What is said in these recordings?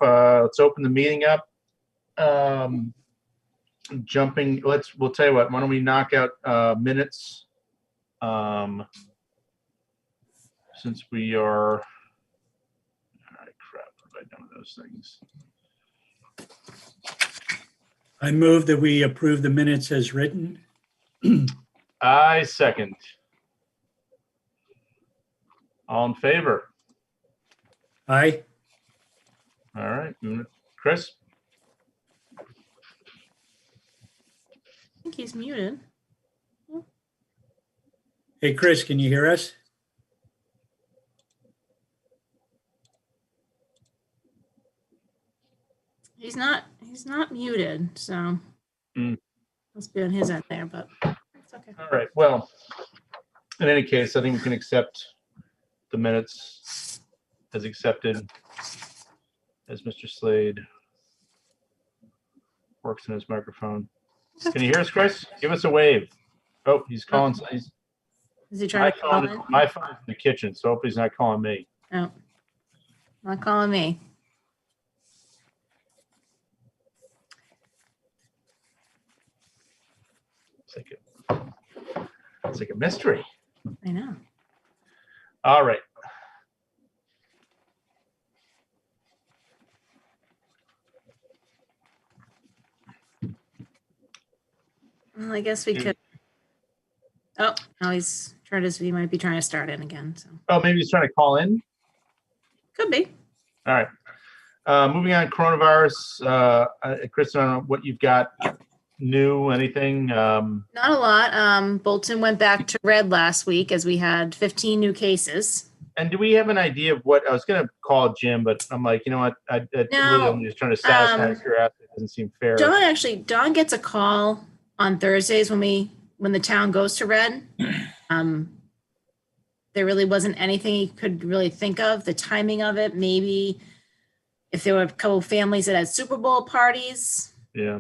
Let's open the meeting up. We'll tell you what, why don't we knock out minutes? Since we are, all right, crap, what have I done with those things? I move that we approve the minutes as written. I second. All in favor? Aye. All right, Chris? I think he's muted. Hey, Chris, can you hear us? He's not muted, so must be on his end there, but it's okay. All right, well, in any case, I think we can accept the minutes as accepted, as Mr. Slade works in his microphone. Can you hear us, Chris? Give us a wave. Oh, he's calling. Is he trying to call in? My phone's in the kitchen, so hopefully he's not calling me. No, not calling me. It's like a mystery. I know. All right. Well, I guess we could. Oh, now he's trying to. He might be trying to start in again. So. Oh, maybe he's trying to call in. Could be. All right. Moving on, coronavirus. Chris, I don't know what you've got new, anything? Not a lot. Bolton went back to red last week as we had 15 new cases. And do we have an idea of what, I was going to call Jim, but I'm like, you know what? I'm just trying to satisfy curiosity. It doesn't seem fair. Dawn gets a call on Thursdays when the town goes to red. There really wasn't anything he could really think of. The timing of it, maybe if there were a couple of families that had Super Bowl parties. Yeah.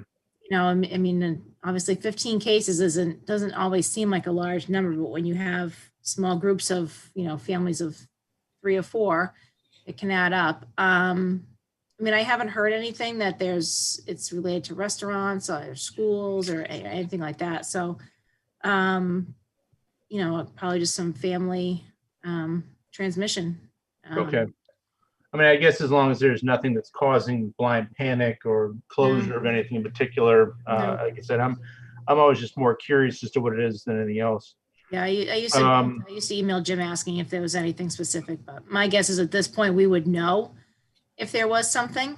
You know, I mean, obviously 15 cases doesn't always seem like a large number, but when you have small groups of, families of 3 or 4, it can add up. I mean, I haven't heard anything that it's related to restaurants or schools or anything like that. So, probably just some family transmission. Okay. I mean, I guess as long as there's nothing that's causing blind panic or closure of anything in particular, like I said, I'm always just more curious as to what it is than anything else. Yeah, I used to email Jim asking if there was anything specific, but my guess is at this point we would know if there was something.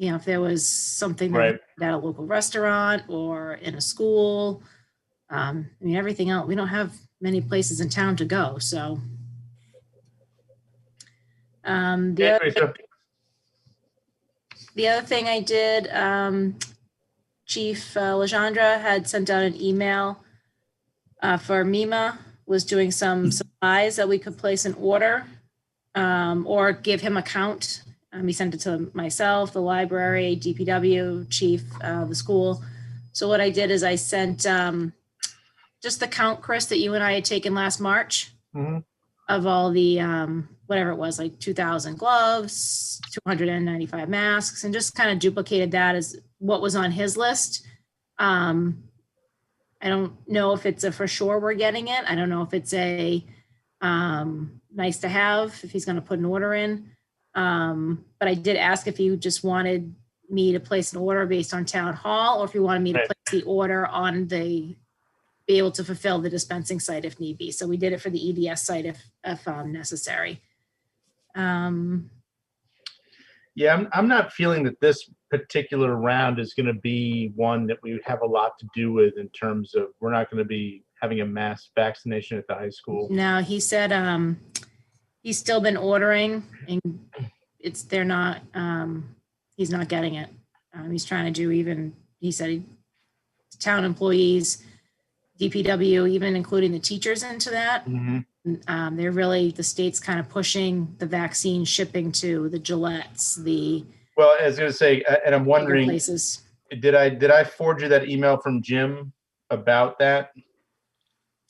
If there was something right at a local restaurant or in a school. I mean, everything else, we don't have many places in town to go, so. The other thing I did, Chief Legendre had sent out an email for MEMA, was doing some supplies that we could place an order or give him a count. He sent it to myself, the library, DPW, chief, the school. So what I did is I sent just the count, Chris, that you and I had taken last March of all the, whatever it was, like 2,000 gloves, 295 masks, and just kind of duplicated that as what was on his list. I don't know if it's a for sure we're getting it. I don't know if it's a nice to have, if he's going to put an order in. But I did ask if you just wanted me to place an order based on town hall, or if you wanted me to place the order on be able to fulfill the dispensing site if need be. So we did it for the EDS site if necessary. Yeah, I'm not feeling that this particular round is going to be one that we would have a lot to do with in terms of, we're not going to be having a mass vaccination at the high school. No, he said he's still been ordering and he's not getting it. He's trying to do he said town employees, DPW, even including the teachers into that. They're really, the state's kind of pushing the vaccine shipping to the Gillettes, well, I was going to say, and I'm wondering, places. Did I forward you that email from Jim about that?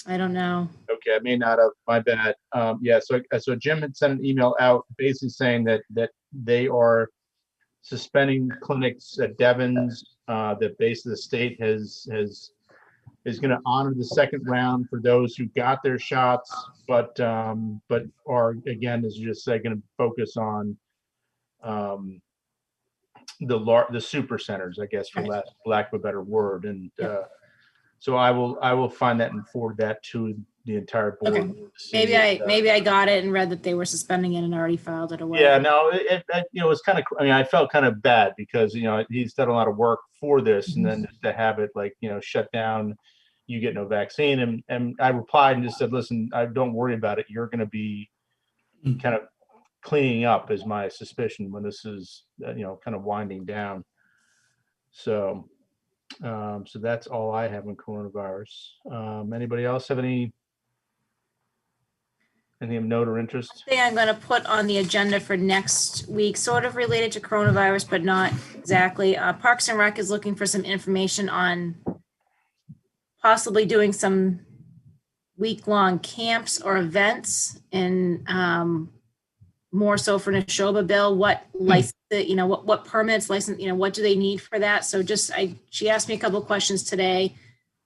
I don't know. Okay, I may not have. My bad. So Jim had sent an email out basically saying that they are suspending clinics at Devon's. The base of the state is going to honor the second round for those who got their shots, but are, again, as you just said, going to focus on the super centers, I guess, for lack of a better word. And so I will find that and forward that to the entire board. Okay. Maybe I got it and read that they were suspending it and already filed it away. Yeah, no, it was kind of, I mean, I felt kind of bad because, he's done a lot of work for this, and then just to have it shut down, you get no vaccine. And I replied and just said, listen, don't worry about it. You're going to be kind of cleaning up, is my suspicion, when this is, kind of winding down. So, so that's all I have on coronavirus. Anybody else have anything of note or interest? Thing I'm going to put on the agenda for next week, sort of related to coronavirus, but not exactly. Parks and Rec is looking for some information on possibly doing some week-long camps or events, and more so for Neshoba Bill, what license, what permits, license, what do they need for that? So she asked me a couple of questions today.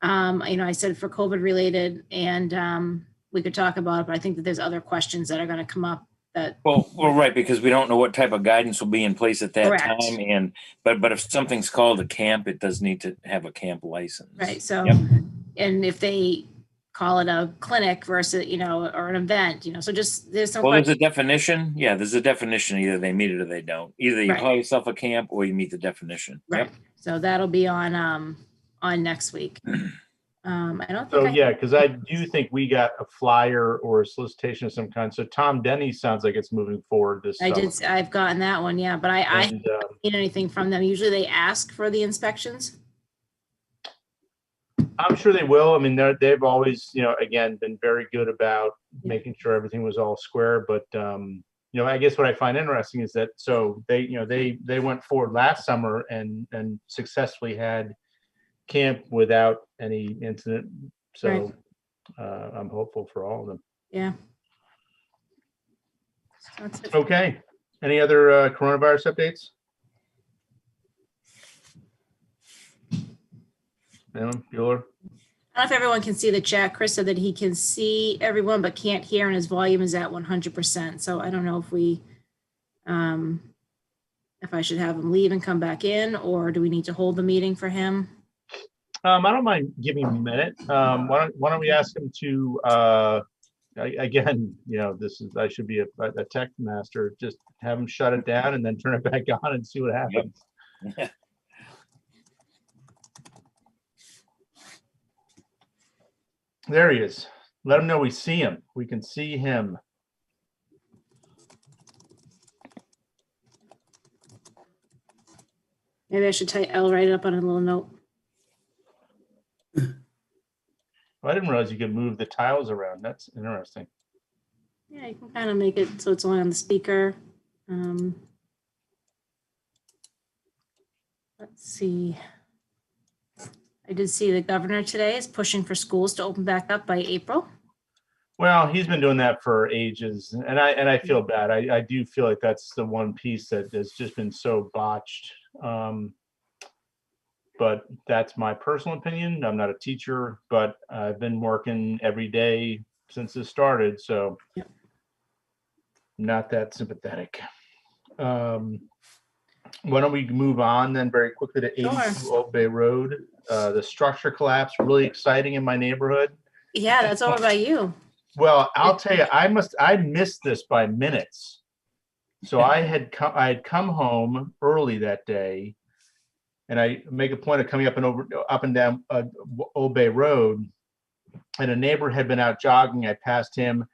I said for COVID related, and we could talk about it, but I think that there's other questions that are going to come up that. Well, right, because we don't know what type of guidance will be in place at that Correct. time. But if something's called a camp, it does need to have a camp license. Right. So, Yep. And if they call it a clinic versus, or an event, so just there's some. Well, there's a definition. Yeah, there's a definition. Either they meet it or they don't. Either you call yourself a camp or you meet the definition. Right. Yep. So that'll be on next week. I don't think. So yeah, because I do think we got a flyer or a solicitation of some kind. So Tom Denny sounds like it's moving forward this summer. I've gotten that one, yeah, but I haven't seen anything from them. Usually they ask for the inspections. I'm sure they will. I mean, they've always, again, been very good about making sure everything was all square. But I guess what I find interesting is that they went forward last summer and successfully had camp without any incident. So I'm hopeful for all of them. Yeah. So that's it. Okay. Any other coronavirus updates? Anyone? Bueller? I don't know if everyone can see the chat. Chris said that he can see everyone but can't hear, and his volume is at 100%. So I don't know if if I should have him leave and come back in, or do we need to hold the meeting for him? I don't mind giving him a minute. Why don't we ask him to, again, I should be a tech master, just have him shut it down and then turn it back on and see what happens. Yep. There he is. Let him know we see him. We can see him. Maybe I should I'll write it up on a little note. I didn't realize you could move the tiles around. That's interesting. Yeah, you can kind of make it so it's only on the speaker. Let's see. I did see the governor today is pushing for schools to open back up by April. Well, he's been doing that for ages, and I feel bad. I do feel like that's the one piece that has just been so botched. But that's my personal opinion. I'm not a teacher, but I've been working every day since this started, so not that sympathetic. Why don't we move on then very quickly to 82 Old Bay Road? The structure collapse, really exciting in my neighborhood. Yeah, that's over by you. Well, I'll tell you, I missed this by minutes. So I had come home early that day, and I make a point of coming up and down Old Bay Road, and a neighbor had been out jogging. I passed him.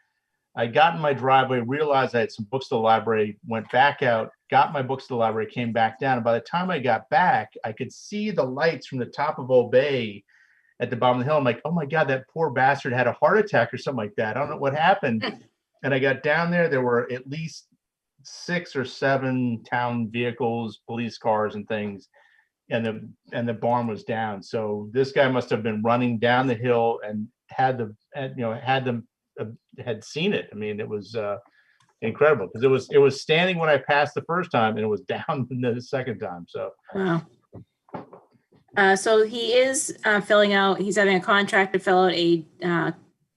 I got in my driveway, realized I had some books to the library, went back out, got my books to the library, came back down. And by the time I got back, I could see the lights from the top of Old Bay at the bottom of the hill. I'm like, oh my God, that poor bastard had a heart attack or something like that. I don't know what happened. And I got down there. There were at least 6 or 7 town vehicles, police cars and things. And the barn was down. So this guy must have been running down the hill and had seen it. I mean, it was incredible because it was standing when I passed the first time and it was down the second time. So Wow. So he is he's having a contractor fill out a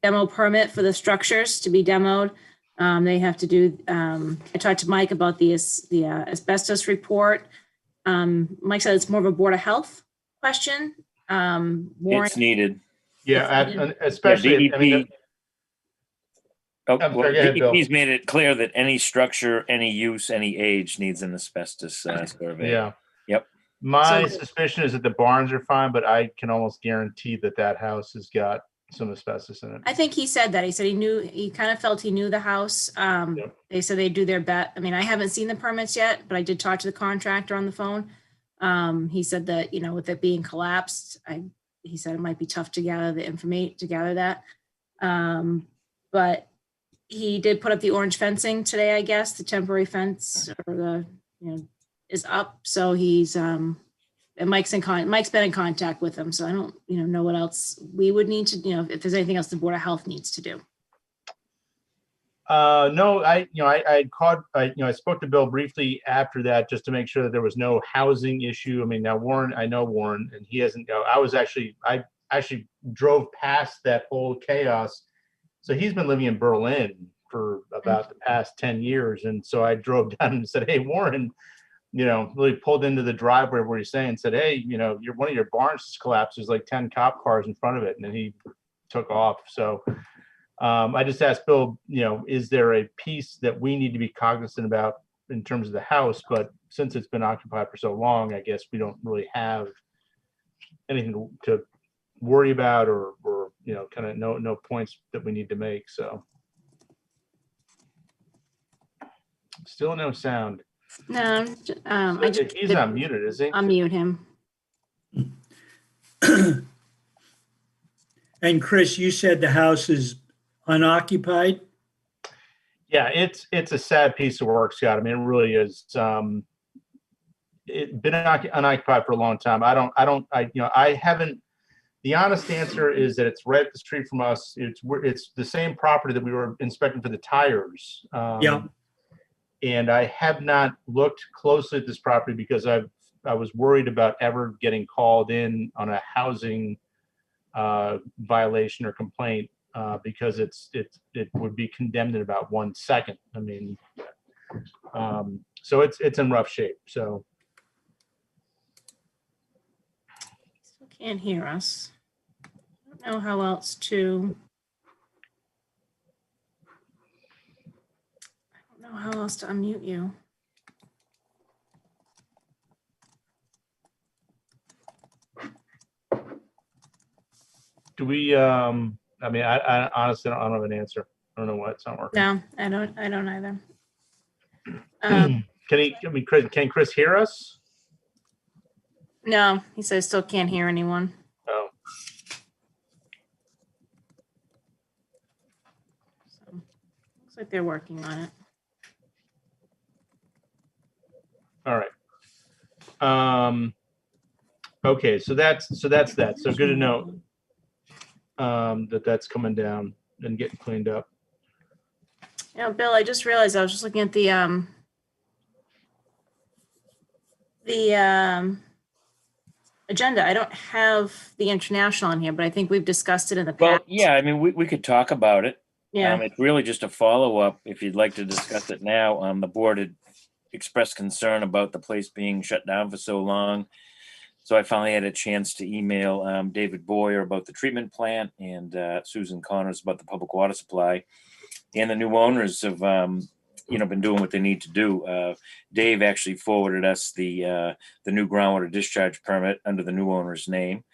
demo permit for the structures to be demoed. They have to do, I talked to Mike about the asbestos report. Mike said it's more of a Board of Health question. Warren, It's needed. yeah, especially, I mean, Oh, I'm well, sorry, go ahead, Bill. he's made it clear that any structure, any use, any age needs an asbestos survey. yeah. Yep. My So- suspicion is that the barns are fine, but I can almost guarantee that house has got some asbestos in it. I think he said that. He said he kind of felt he knew the house. Yep. They said they do their bet. I mean, I haven't seen the permits yet, but I did talk to the contractor on the phone. He said that, with it being collapsed, he said it might be tough to gather the information, to gather that. But he did put up the orange fencing today, I guess, the temporary fence or is up. So he's, and Mike's been in contact with him. So I don't, know what else we would need to, if there's anything else the Board of Health needs to do. No, I spoke to Bill briefly after that just to make sure that there was no housing issue. I mean, now I know Warren, and he hasn't, I actually drove past that whole chaos. So he's been living in Berlin for about the past 10 years. And so I drove down and said, hey, Warren, really pulled into the driveway where he's saying, said, hey, one of your barns just collapsed. There's like 10 cop cars in front of it. And then he took off. So I just asked Bill, is there a piece that we need to be cognizant about in terms of the house? But since it's been occupied for so long, I guess we don't really have anything to worry about or kind of no points that we need to make. So still no sound. No, He's not muted, is he? I'll mute him. And Chris, you said the house is unoccupied? Yeah, it's a sad piece of work, Scott. I mean, it really is. It's been unoccupied for a long time. I haven't. The honest answer is that it's right up the street from us. It's the same property that we were inspecting for the tires. Yeah. And I have not looked closely at this property because I was worried about ever getting called in on a housing violation or complaint because it would be condemned in about 1 second. I mean, so it's in rough shape. So Still can't hear us. I don't know how else to. I don't know how else to unmute you. do we? I mean, I honestly don't have an answer. I don't know why it's not working. No, I don't either. Can Chris hear us? No, he says still can't hear anyone. Oh, So looks like they're working on it. all right. Okay, so that's that. So good to know that's coming down and getting cleaned up. Bill, I just realized I was just looking at the agenda. I don't have the international on here, but I think we've discussed it in the Well, past. yeah, I mean, we could talk about it. Yeah. It's really just a follow-up. If you'd like to discuss it now, the board had expressed concern about the place being shut down for so long. So I finally had a chance to email David Boyer about the treatment plant and Susan Connors about the public water supply. And the new owners have, been doing what they need to do. Dave actually forwarded us the new groundwater discharge permit under the new owner's name.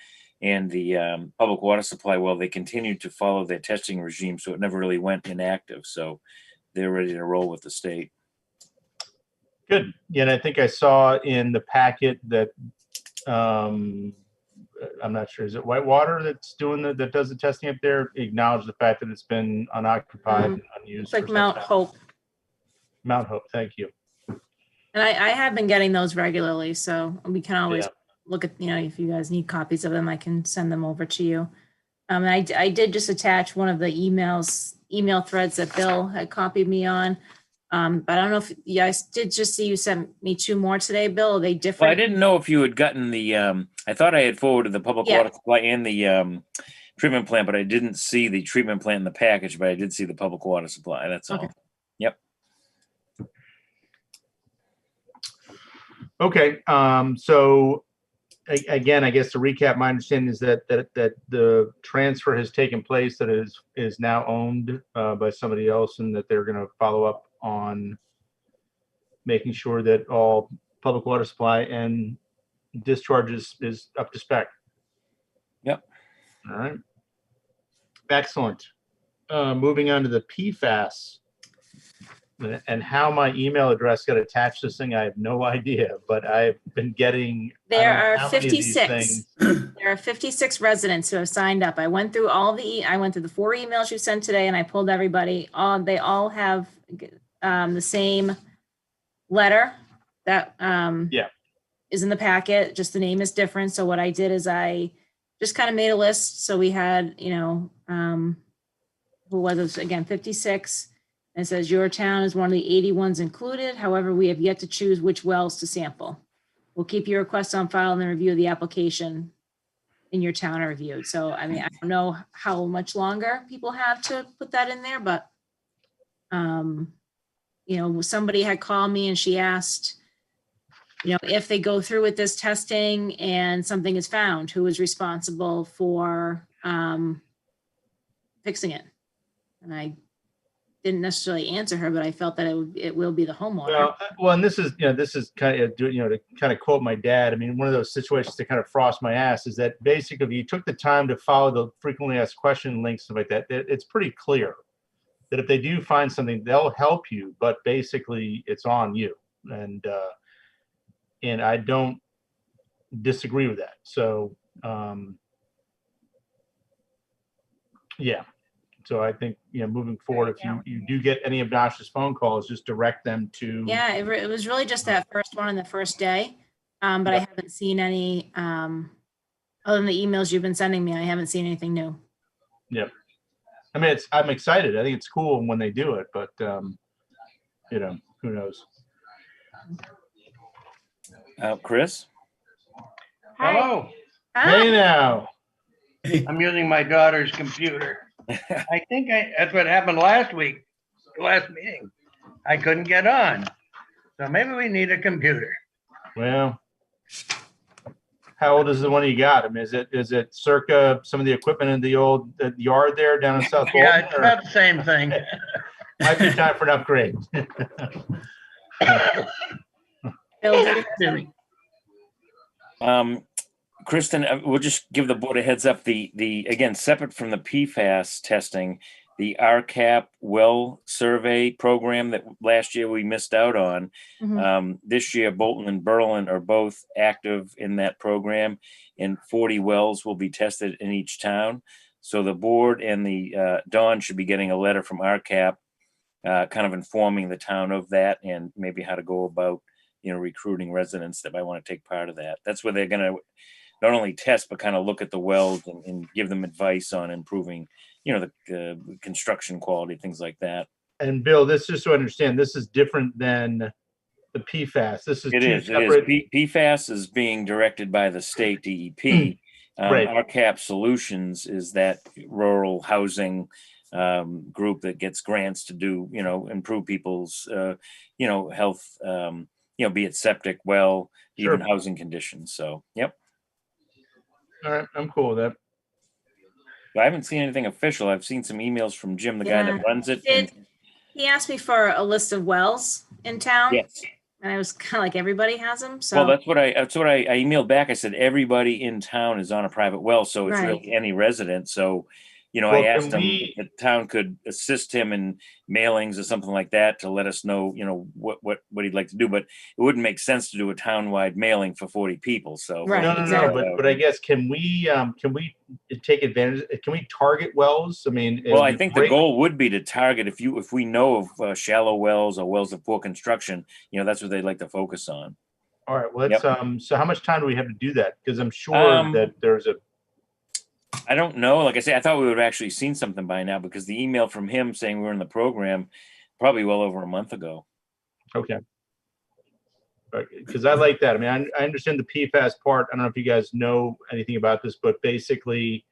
And the public water supply, well, they continued to follow their testing regime, so it never really went inactive. So they're ready to roll with the state. Good. Yeah, and I think I saw in the packet that I'm not sure, is it Whitewater that's that does the testing up there? Acknowledge the fact that it's been unoccupied and unused. It's like for some Mount time. Hope. Mount Hope, thank you. And I have been getting those regularly, so we can always Yeah. look at, if you guys need copies of them, I can send them over to you. And I did just attach one of the email threads that Bill had copied me on. But I don't know if, yeah, I did just see you sent me 2 more today, Bill. Are they Well, I different? didn't know if you had gotten the, I thought I had forwarded the public Yeah. water supply and the treatment plant, but I didn't see the treatment plant in the package, but I did see the public water supply. That's all. Okay. Yep. Okay, so again, I guess to recap, my understanding is that the transfer has taken place, that is now owned by somebody else, and that they're going to follow up on making sure that all public water supply and discharges is up to spec. Yep. All right. Excellent. Moving on to the PFAS. And how my email address got attached to this thing, I have no idea, but I've been getting. There I don't know are how many of these 56. things. There are 56 residents who have signed up. I went through I went through the 4 emails you sent today, and I pulled everybody. They all have the same letter that Yeah. is in the packet. Just the name is different. So what I did is I just kind of made a list. So we had, who was it? Again, 56. And it says your town is one of the 80 ones included. However, we have yet to choose which wells to sample. We'll keep your request on file and then review the application in your town are reviewed. So, I mean, I don't know how much longer people have to put that in there, but, somebody had called me and she asked, if they go through with this testing and something is found, who is responsible for fixing it? And I didn't necessarily answer her, but I felt that it will be the homeowner. Well, and this is kind of, to kind of quote my dad. I mean, one of those situations to kind of frost my ass is that basically, if you took the time to follow the frequently asked question links, stuff like that, it's pretty clear that if they do find something, they'll help you, but basically it's on you. And I don't disagree with that. So, yeah. So I think, moving forward, if you do get any obnoxious phone calls, just direct them to. Yeah, it was really just that first one on the first day. But I haven't seen any, other than the emails you've been sending me, I haven't seen anything new. Yep. I mean, I'm excited. I think it's cool when they do it, but, who knows? Chris? Hello, Hey now. I'm using my daughter's computer. I think that's what happened last week, last meeting. I couldn't get on. So maybe we need a computer. Well, how old is the one you got? I mean, is it circa some of the equipment in the old yard there down in South Yeah, Bolton? it's or about the same thing. might be time for an upgrade. Bill, do you have something? Kristen, we'll just give the board a heads up. The again, separate from the PFAS testing, the RCAP well survey program that last year we missed out on. Mhm. This year, Bolton and Berlin are both active in that program, and 40 wells will be tested in each town. So the board and the Dawn should be getting a letter from RCAP, kind of informing the town of that and maybe how to go about, recruiting residents that might want to take part of that. That's where they're going to not only test, but kind of look at the wells and give them advice on improving, the construction quality, things like that. And Bill, this just to understand, this is different than the PFAS. This is It two is. separate. PFAS is being directed by the state DEP. Right. RCAP Solutions is that rural housing group that gets grants to do, improve people's, health, be it septic, well, even Sure. housing conditions. So, yep. All right, I'm cool with that. I haven't seen anything official. I've seen some emails from Jim, the guy Yeah. that runs it. He asked me for a list of wells in town. Yes. And I was kind of like, everybody has them. So Well, that's what I emailed back. I said, everybody in town is on a private well. So it's Right. really any resident. So, Well, I can asked him we- if the town could assist him in mailings or something like that to let us know, what he'd like to do. But it wouldn't make sense to do a townwide mailing for 40 people. So Right, No, exactly. but I guess can we take advantage? Can we target wells? I mean, Well, I it'd be think the great- goal would be to target if we know of shallow wells or wells of poor construction, that's what they'd like to focus on. All right, well, let's. So how much time do we have to do that? Because I'm sure that there's a. I don't know. Like I say, I thought we would have actually seen something by now because the email from him saying we're in the program probably well over a month ago. Okay. Because I like that. I mean, I understand the PFAS part. I don't know if you guys know anything about this, but basically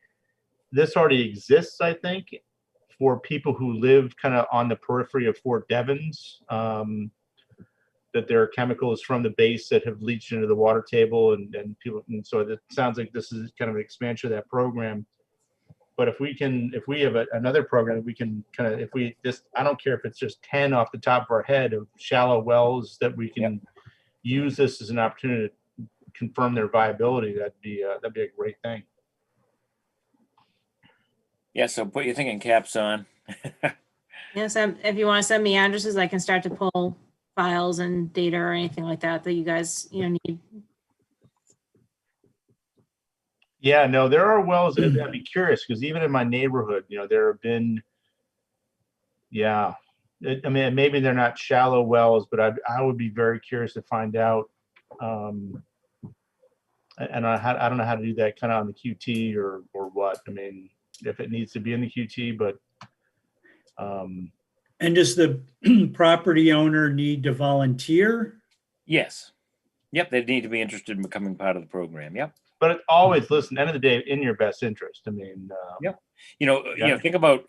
this already exists, I think, for people who live kind of on the periphery of Fort Devens, that there are chemicals from the base that have leached into the water table and people, and so it sounds like this is kind of an expansion of that program. But if we have another program that we can kind of, I don't care if it's just 10 off the top of our head of shallow wells that we can use this as an opportunity to confirm their viability, that'd be a great thing. Yeah, so put your thinking caps on. Yes, if you want to send me addresses, I can start to pull files and data or anything like that you guys, need. Yeah, no, there are wells. I'd be curious because even in my neighborhood, there have been, I mean, maybe they're not shallow wells, but I would be very curious to find out. And I don't know how to do that kind of on the QT or what. I mean, if it needs to be in the QT, but. And does the property owner need to volunteer? Yes. Yep, they need to be interested in becoming part of the program. Yep. But it's always, listen, end of the day, in your best interest. I mean, yep. Think about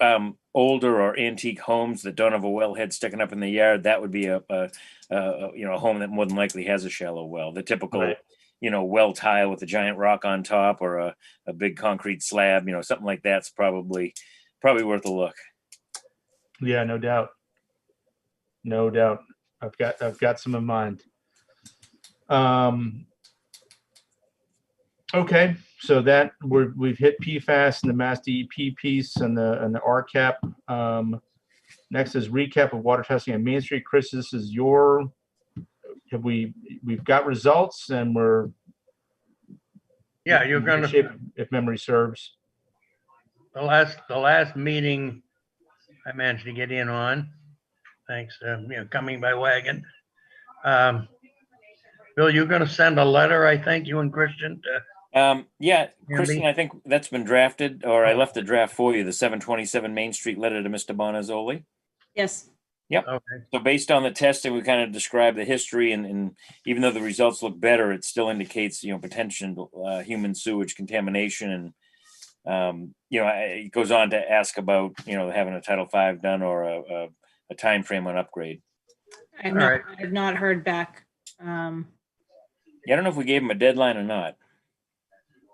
older or antique homes that don't have a wellhead sticking up in the yard. That would be a home that more than likely has a shallow well. The typical, right. Well tile with a giant rock on top or a big concrete slab, something like that's probably worth a look. Yeah, no doubt. No doubt. I've got some in mind. Okay, so that we've hit PFAS and the Mass DEP piece and the RCAP. Next is recap of water testing on Main Street. Chris, this is we've got results and we're You're going to, if memory serves. the last meeting I managed to get in on, thanks to, coming by wagon. Bill, you're going to send a letter, I think, you and Christian, Christian, I think that's been drafted, or I left the draft for you, the 727 Main Street letter to Mr. Bonazzoli. Yes. Yep. Okay. So based on the testing, we kind of described the history, and even though the results look better, it still indicates, potential human sewage contamination. And, it goes on to ask about, having a Title V done or a time frame on upgrade. I have not heard back. I don't know if we gave him a deadline or not.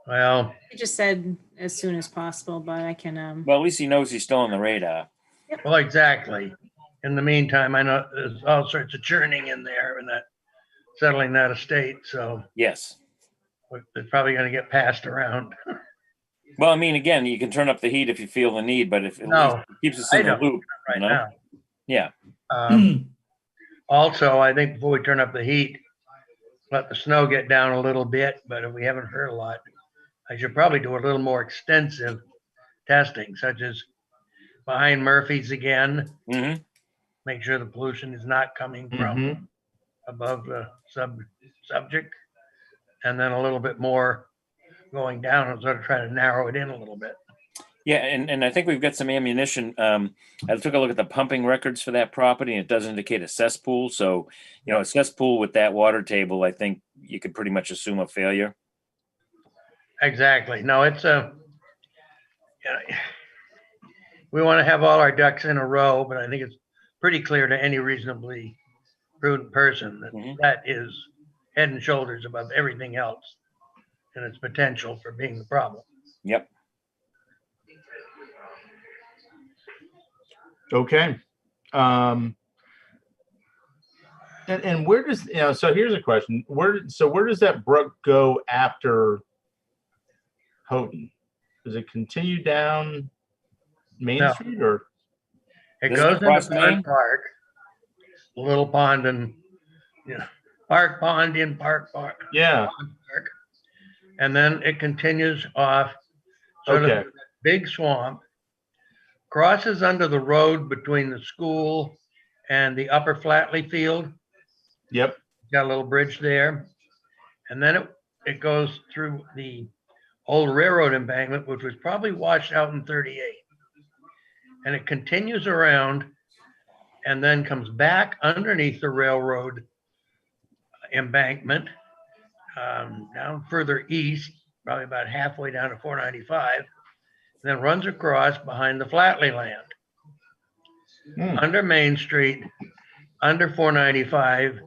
Well, I just said as soon as possible, but I can. Well, at least he knows he's still on the radar. well, exactly. In the meantime, I know there's all sorts of churning in there and that settling that estate. So Yes. it's probably going to get passed around. Well, I mean, again, you can turn up the heat if you feel the need, but if at No, least it keeps us in the loop, right now. Yeah. Also, I think before we turn up the heat, let the snow get down a little bit. But if we haven't heard a lot, I should probably do a little more extensive testing, such as behind Murphy's again. Mm-hmm. Make sure the pollution is not coming from above the subject, and then a little bit more going down and sort of try to narrow it in a little bit. Yeah, and I think we've got some ammunition. I took a look at the pumping records for that property, and it does indicate a cesspool. So, a cesspool with that water table, I think you could pretty much assume a failure. Exactly. No, it's we want to have all our ducks in a row, but I think it's pretty clear to any reasonably prudent person that that is head and shoulders above everything else and its potential for being the problem. Yep. Okay. And where does, so here's a question. Where does that brook go after Houghton? Does it continue down Main Street or? It Does it goes into cross Main? Park, Little Pond, and Park Pond in Park Park. Yeah. Park. And then it continues off sort of big swamp, crosses under the road between the school and the Upper Flatley field. Yep. Got a little bridge there. And then it goes through the old railroad embankment, which was probably washed out in 38. And it continues around and then comes back underneath the railroad embankment, down further east, probably about halfway down to 495, then runs across behind the Flatley land, under Main Street, under 495,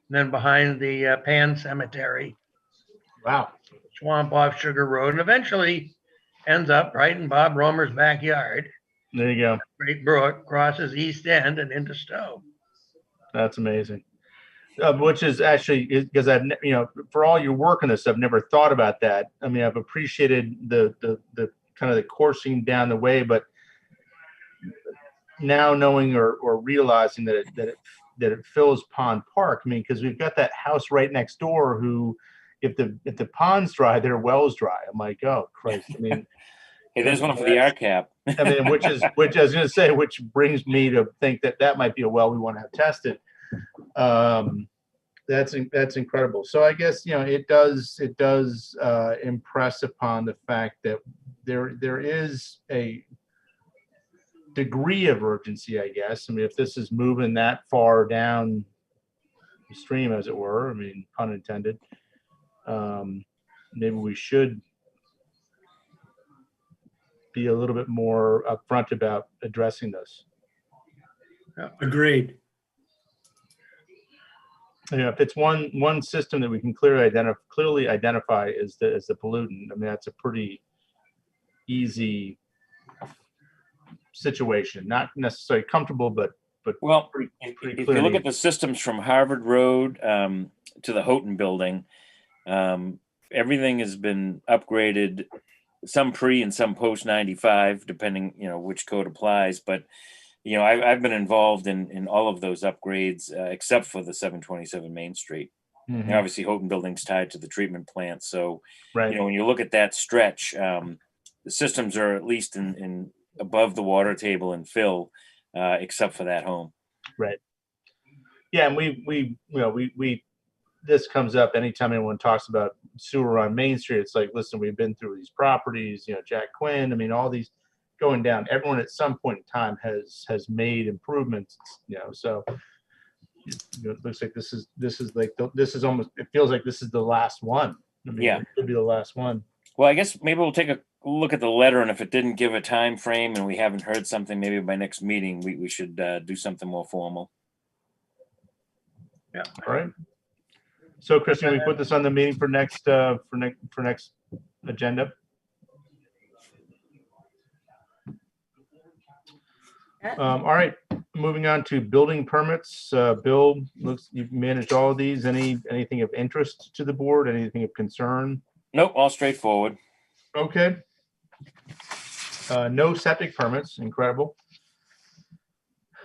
then behind the Pan Cemetery, Wow. swamp off Sugar Road, and eventually ends up right in Bob Romer's backyard. There you go. Great Brook, crosses East End and into Stowe. That's amazing. Which is actually, because I've, for all your work on this, I've never thought about that. I mean, I've appreciated the kind of the coursing down the way, but now knowing or realizing that it fills Pond Park. I mean, because we've got that house right next door who, if the pond's dry, their well's dry. I'm like, oh Christ. I mean, Hey, there's one for the RCAP. I mean, which I was going to say, which brings me to think that might be a well we want to have tested. That's incredible. So I guess, it does impress upon the fact that there is a degree of urgency, I guess. I mean, if this is moving that far down the stream, as it were, I mean, pun intended, maybe we should be a little bit more upfront about addressing this. Agreed. If it's one system that we can clearly identify as the pollutant, I mean, that's a pretty easy situation. Not necessarily comfortable, but Well, pretty if you clearly. look at the systems from Harvard Road to the Houghton building, everything has been upgraded, some pre and some post 95, depending, which code applies. But, I've been involved in all of those upgrades, except for the 727 Main Street. Mhm. Obviously, Houghton building's tied to the treatment plant. So, Right. when you look at that stretch, the systems are at least in above the water table and fill, except for that home. Right. Yeah, and we this comes up anytime anyone talks about sewer on Main Street. It's like, listen, we've been through these properties, Jack Quinn. I mean, all these going down. Everyone at some point in time has made improvements, So it looks like this is almost. It feels like this is the last one. I mean, Yeah. It could be the last one. Well, I guess maybe we'll take a look at the letter, and if it didn't give a time frame and we haven't heard something, maybe by next meeting we should do something more formal. Yeah. All right. So, Christian, we put this on the meeting for next agenda. All right, moving on to building permits. Bill, looks you've managed all of these. Anything of interest to the board? Anything of concern? Nope, all straightforward. Okay. No septic permits. Incredible.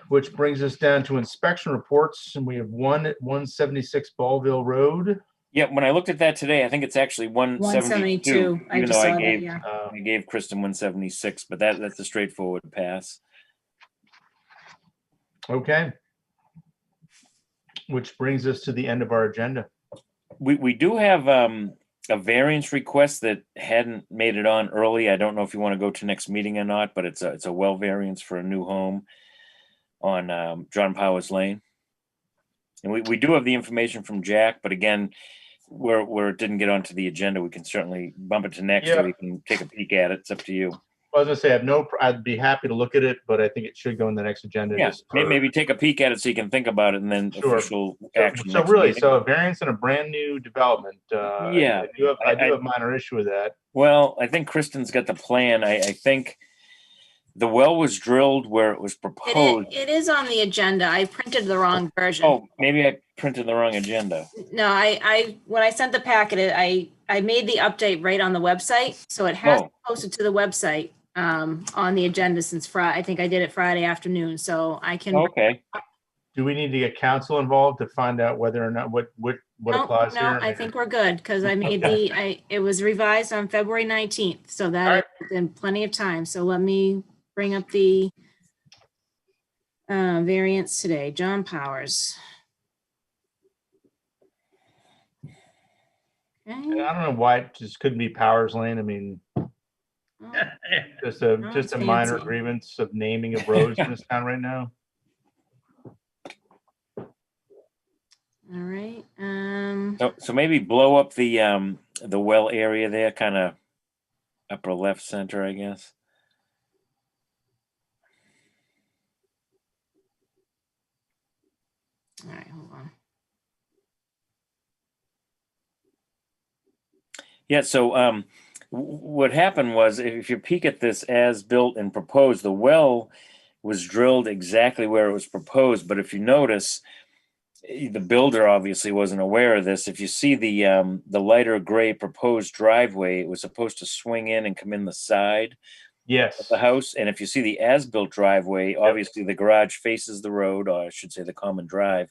Which brings us down to inspection reports, and we have one at 176 Ballville Road. Yeah, when I looked at that today, I think it's actually 172. 172. I Even just though saw I that, gave yeah. I gave Kristen 176, but that's a straightforward pass. Okay. Which brings us to the end of our agenda. We do have a variance request that hadn't made it on early. I don't know if you want to go to next meeting or not, but it's a well variance for a new home on John Powers Lane. And we do have the information from Jack, but again, where it didn't get onto the agenda, we can certainly bump it to next, Yeah. or we can take a peek at it. It's up to you. I was gonna say I'd be happy to look at it, but I think it should go in the next agenda. Yeah, just for- maybe take a peek at it so you can think about it, and then Sure. official action. So next really, meeting. so a variance in a brand new development. Yeah. I do have minor issue with that. Well, I think Kristen's got the plan. I think the well was drilled where it was proposed. It is on the agenda. I printed the wrong version. Oh, maybe I printed the wrong agenda. No, I when I sent the packet, I made the update right on the website, so it has Oh. posted to the website on the agenda since Friday. I think I did it Friday afternoon, so I can. Okay. Do we need to get counsel involved to find out whether or not what No, applies no, here? I think we're good because I made it was revised on February 19th, so that is in plenty of time. So let me bring up the variance today. John Powers. And Okay. I don't know why it just couldn't be Powers Lane. I mean, Well, just a it's minor fancy. grievance of naming of roads in this town right now. All right. So maybe blow up the well area there, kind of upper left center, I guess. All right, hold on. Yeah, so what happened was, if you peek at this as built and proposed, the well was drilled exactly where it was proposed. But if you notice, the builder obviously wasn't aware of this. If you see the lighter gray proposed driveway, it was supposed to swing in and come in the side of Yes. the house. And if you see the as-built driveway, obviously the garage faces the road, or I should say the common drive.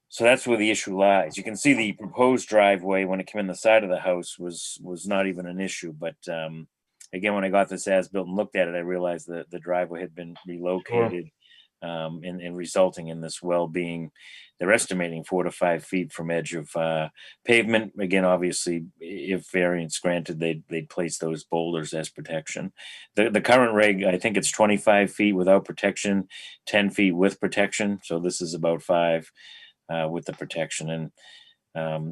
So that's where the issue lies. You can see the proposed driveway when it came in the side of the house was not even an issue. But again, when I got this as built and looked at it, I realized that the driveway had been relocated, and resulting in this well being, they're estimating 4 to 5 feet from edge of pavement. Again, obviously, if variance granted, they'd place those boulders as protection. The current reg, I think it's 25 feet without protection, 10 feet with protection. So this is about 5. With the protection, and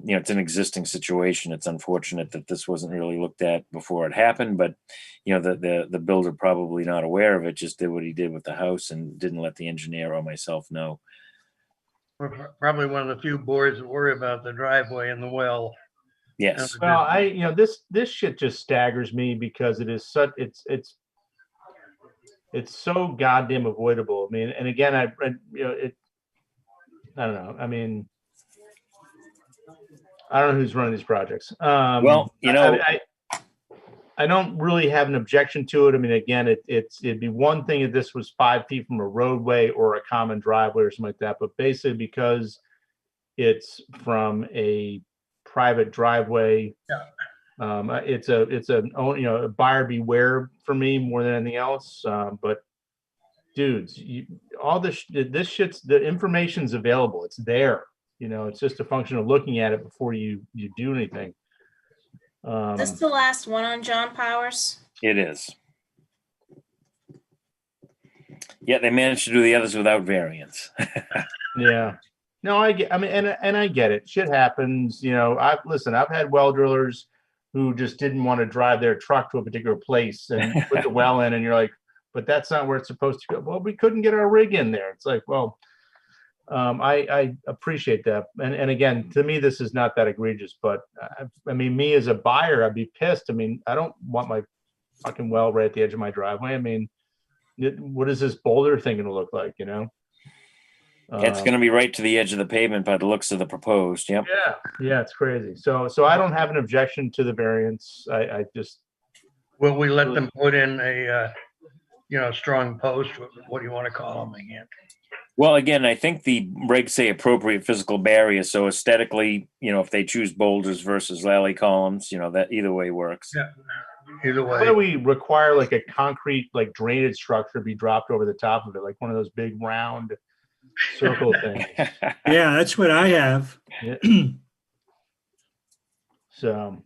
it's an existing situation. It's unfortunate that this wasn't really looked at before it happened, but the builder, probably not aware of it, just did what he did with the house and didn't let the engineer or myself know. We're probably one of the few boards that worry about the driveway and the well. Yes. Well, this shit just staggers me because it is such it's so goddamn avoidable. I mean, and again, I don't know. I mean, I don't know who's running these projects. Well, I don't really have an objection to it. I mean, again, it'd be one thing if this was 5 feet from a roadway or a common driveway or something like that. But basically, because it's from a private driveway, it's a buyer beware for me more than anything else. But dudes, all this shit's, the information's available. It's there. It's just a function of looking at it before you do anything. Is this the last one on John Powers? It is. Yeah, they managed to do the others without variance. Yeah. No, I mean, and I get it. Shit happens. I've had well drillers who just didn't want to drive their truck to a particular place and put the well in, and you're like, but that's not where it's supposed to go. Well, we couldn't get our rig in there. It's like, well, I appreciate that. And again, to me, this is not that egregious, but I mean, me as a buyer, I'd be pissed. I mean, I don't want my fucking well right at the edge of my driveway. I mean, what is this boulder thing going to look like, It's going to be right to the edge of the pavement by the looks of the proposed. Yep. Yeah, it's crazy. So I don't have an objection to the variance. I just. Will we let them put in a, strong post? What do you want to call them again? Well, again, I think the regs say appropriate physical barrier. So aesthetically, if they choose boulders versus lally columns, that either way works. Yeah. Either way. Why do we require like a concrete, like drainage structure be dropped over the top of it? Like one of those big round circle things. Yeah, that's what I have. Yeah. So.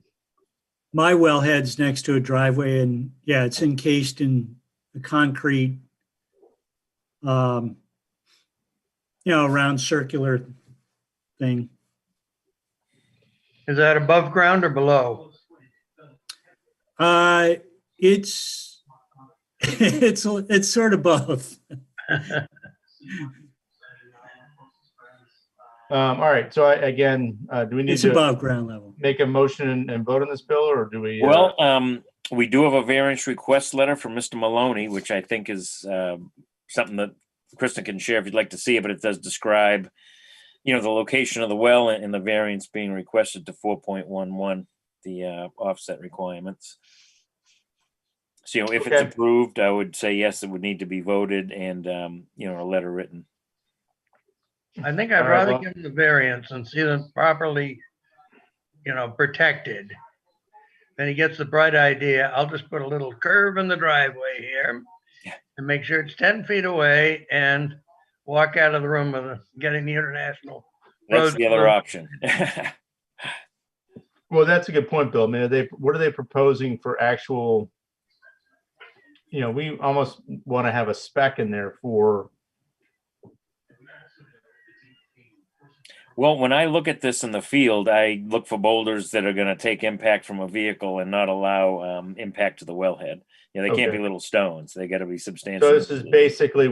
My wellhead's next to a driveway, and yeah, it's encased in a concrete, round circular thing. Is that above ground or below? It's it's sort of both. All right. So do we need It's to above ground level. make a motion and vote on this bill, or do we? Well, we do have a variance request letter from Mr. Maloney, which I think is something that Kristen can share if you'd like to see it, but it does describe, the location of the well and the variance being requested to 4.11, the offset requirements. So, if it's approved, I would say yes, it would need to be voted and, a letter written. I think I'd rather give them the variance and see them properly, protected. Then he gets the bright idea, I'll just put a little curve in the driveway here and make sure it's 10 feet away and walk out of the room with getting the international. That's the other option. Well, that's a good point, Bill. I mean, what are they proposing for actual? We almost want to have a spec in there for. Well, when I look at this in the field, I look for boulders that are gonna take impact from a vehicle and not allow impact to the wellhead. You know, they can't be Okay. little stones. They gotta be substantial. So this is basically,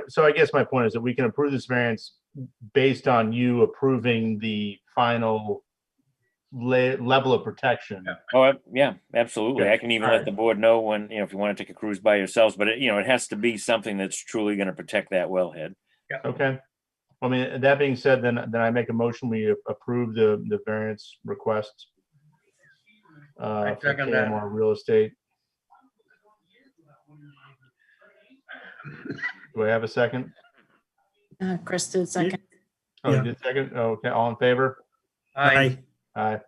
so I guess my point is that we can approve this variance based on you approving the final level of protection. Yeah. Oh, yeah, absolutely. Okay. I can even All let right. the board know when, if you want to take a cruise by yourselves, but it has to be something that's truly gonna protect that wellhead. Okay. I mean, that being said, then I make a motion, we approve the variance request. I For second that. KMR Real Estate. Do I have a second? Chris did second. Oh, Yeah. you did second? Oh, okay, all in favor? Aye. Aye.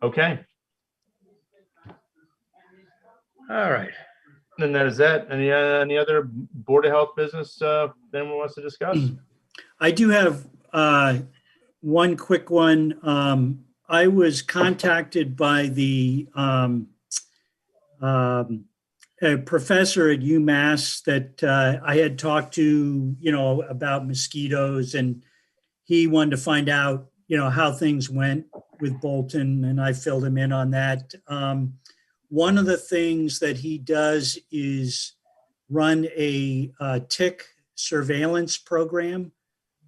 Okay, All right. and that is that. Any other Board of Health business anyone wants to discuss? I do have one quick one. I was contacted by a professor at UMass that I had talked to, about mosquitoes, and he wanted to find out, how things went with Bolton, and I filled him in on that. One of the things that he does is run a tick surveillance program.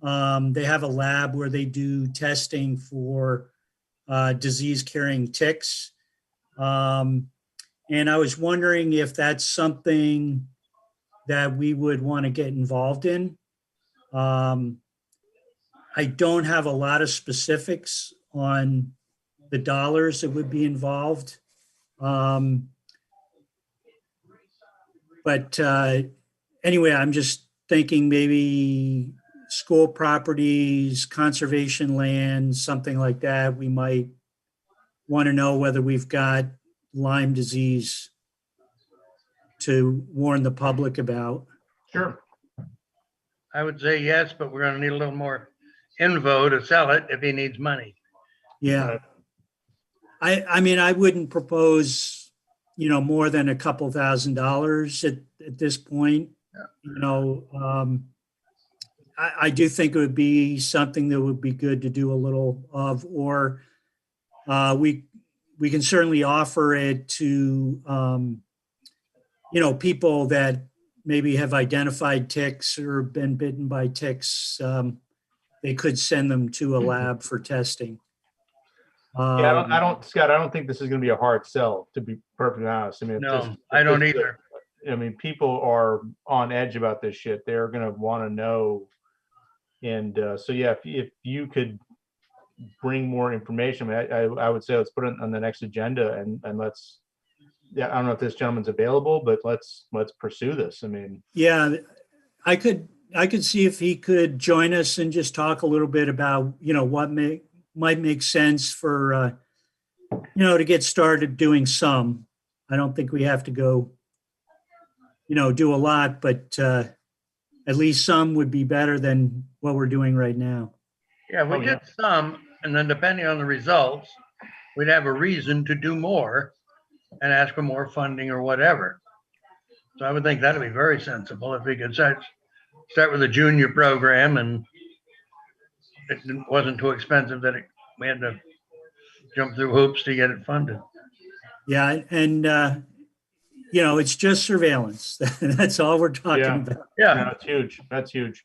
They have a lab where they do testing for disease-carrying ticks. And I was wondering if that's something that we would want to get involved in. I don't have a lot of specifics on the dollars that would be involved. But anyway, I'm just thinking maybe school properties, conservation land, something like that. We might want to know whether we've got Lyme disease to warn the public about. Sure. I would say yes, but we're gonna need a little more info to sell it if he needs money. Yeah. I mean, I wouldn't propose, more than a couple $1,000s at this point. I do think it would be something that would be good to do a little of, or we can certainly offer it to, people that maybe have identified ticks or been bitten by ticks. They could send them to a lab for testing. Yeah, Scott, I don't think this is gonna be a hard sell, to be perfectly honest. I mean, No, I don't either. I mean, people are on edge about this shit. They're gonna wanna know. And so, yeah, if you could bring more information, I would say let's put it on the next agenda and let's, I don't know if this gentleman's available, but let's pursue this. I mean, Yeah, I could see if he could join us and just talk a little bit about, what might make sense for, to get started doing some. I don't think we have to go, do a lot, but at least some would be better than what we're doing right now. Yeah, we Oh, did some, and then depending on the results, we'd have a reason to do more and ask for more funding or whatever. So I would think that'd be very sensible if we could start with a junior program and it wasn't too expensive that we had to jump through hoops to get it funded. Yeah, and it's just surveillance. That's all we're talking Yeah. about. Yeah, that's huge. That's huge.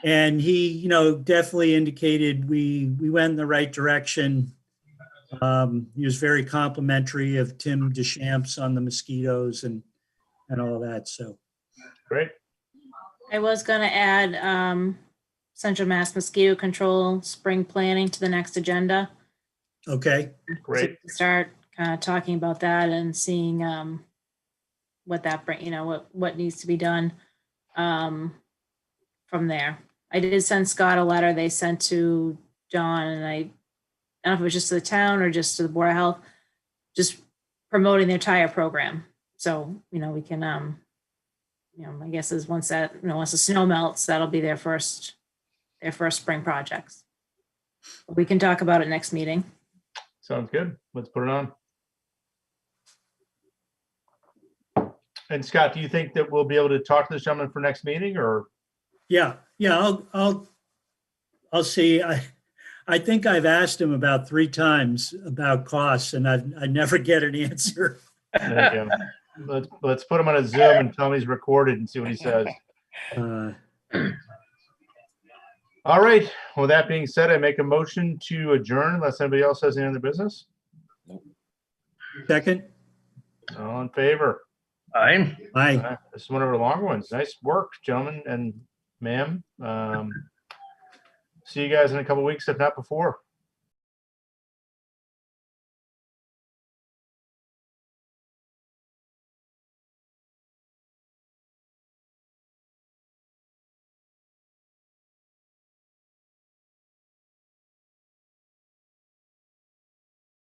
And he, definitely indicated we went in the right direction. He was very complimentary of Tim Deschamps on the mosquitoes and all that. So Great. I was gonna add Central Mass Mosquito Control spring planning to the next agenda. okay, Great. To start kind of talking about that and seeing what that bring, what needs to be done from there. I did send Scott a letter they sent to John, and I don't know if it was just to the town or just to the Board of Health, just promoting their tire program. So, we can, my guess is once the snow melts, that'll be their first spring projects. We can talk about it next meeting. Sounds good. Let's put it on. And Scott, do you think that we'll be able to talk to this gentleman for next meeting or? Yeah, I'll see. I think I've asked him about 3 times about costs and I never get an answer. There you go. Let's put him on a Zoom and tell him he's recorded and see what he says. All right. Well, that being said, I make a motion to adjourn unless anybody else has any other business. Second, All in favor? Fine. aye. This is one of our long ones. Nice work, gentlemen and ma'am. See you guys in a couple weeks, if not before.